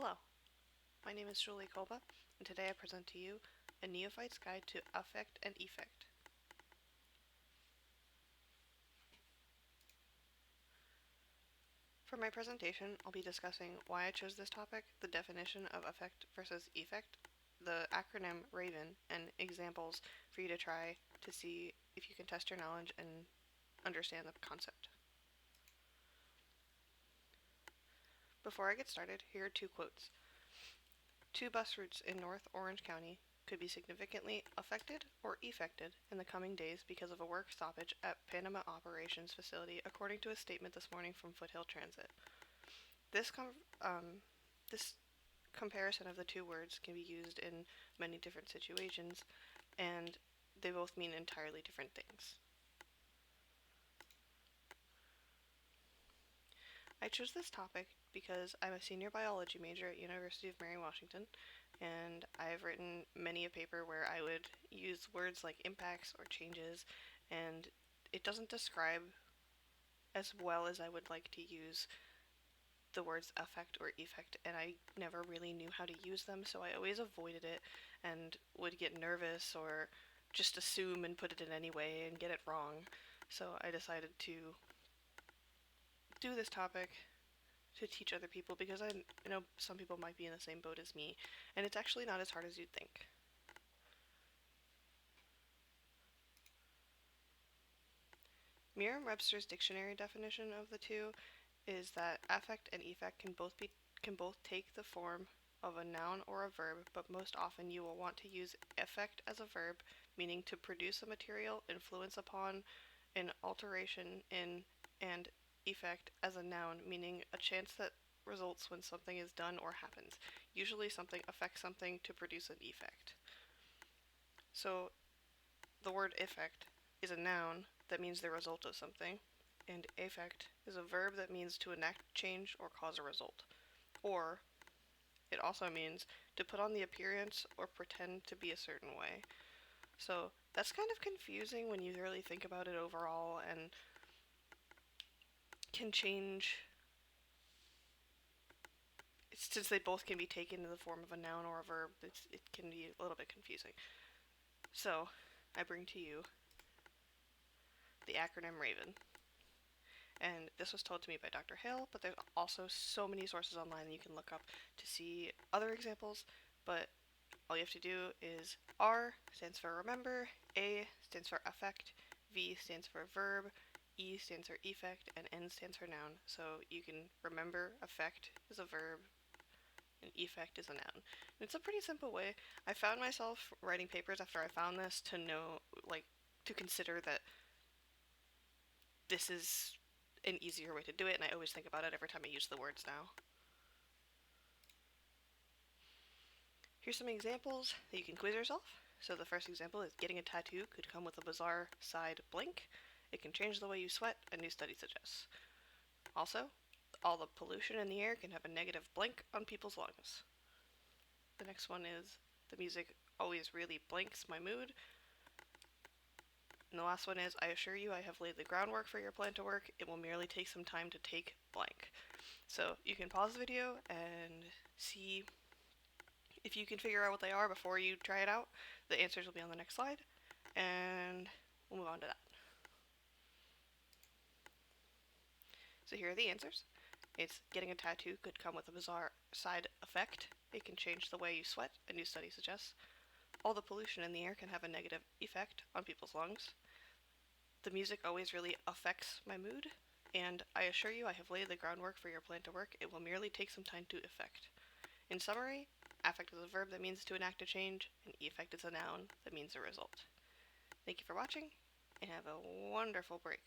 Hello, my name is Julie Kolba, and today I present to you a neophyte's guide to affect and effect. For my presentation, I'll be discussing why I chose this topic, the definition of affect versus effect, the acronym RAVEN, and examples for you to try to see if you can test your knowledge and understand the concept. Before I get started, here are two quotes. Two bus routes in North Orange County could be significantly affected or effected in the coming days because of a work stoppage at Panama Operations Facility, according to a statement this morning from Foothill Transit. This comparison of the two words can be used in many different situations, and they both mean entirely different things. I chose this topic because I'm a senior biology major at University of Mary Washington, and I've written many a paper where I would use words like impacts or changes, and it doesn't describe as well as I would like to use the words affect or effect, and I never really knew how to use them, so I always avoided it and would get nervous or just assume and put it in anyway and get it wrong. So I decided to do this topic to teach other people because I know some people might be in the same boat as me, and it's actually not as hard as you'd think. Merriam-Webster's dictionary definition of the two is that affect and effect can both take the form of a noun or a verb, but most often you will want to use effect as a verb, meaning to produce a material, influence upon, an alteration in, and effect as a noun, meaning a chance that results when something is done or happens. Usually something affects something to produce an effect. So the word effect is a noun that means the result of something, and effect is a verb that means to enact change or cause a result. Or it also means to put on the appearance or pretend to be a certain way. So that's kind of confusing when you really think about it overall, and can change, since they both can be taken in the form of a noun or a verb, it can be a little bit confusing. So I bring to you the acronym RAVEN. And this was told to me by Dr. Hale, but there's also so many sources online that you can look up to see other examples, but all you have to do is R stands for remember, A stands for affect, V stands for verb, E stands for effect, and N stands for noun. So you can remember affect is a verb, and effect is a noun. And it's a pretty simple way. I found myself writing papers after I found this to know, to consider that this is an easier way to do it, and I always think about it every time I use the words now. Here's some examples that you can quiz yourself. So the first example is getting a tattoo could come with a bizarre side blink. It can change the way you sweat, a new study suggests. Also, all the pollution in the air can have a negative blink on people's lungs. The next one is the music always really blinks my mood. And the last one is, I assure you I have laid the groundwork for your plan to work. It will merely take some time to take blank. So you can pause the video and see if you can figure out what they are before you try it out. The answers will be on the next slide, and we'll move on to that. So here are the answers. It's getting a tattoo could come with a bizarre side effect. It can change the way you sweat, a new study suggests. All the pollution in the air can have a negative effect on people's lungs. The music always really affects my mood, and I assure you I have laid the groundwork for your plan to work. It will merely take some time to effect. In summary, affect is a verb that means to enact a change, and effect is a noun that means a result. Thank you for watching, and have a wonderful break.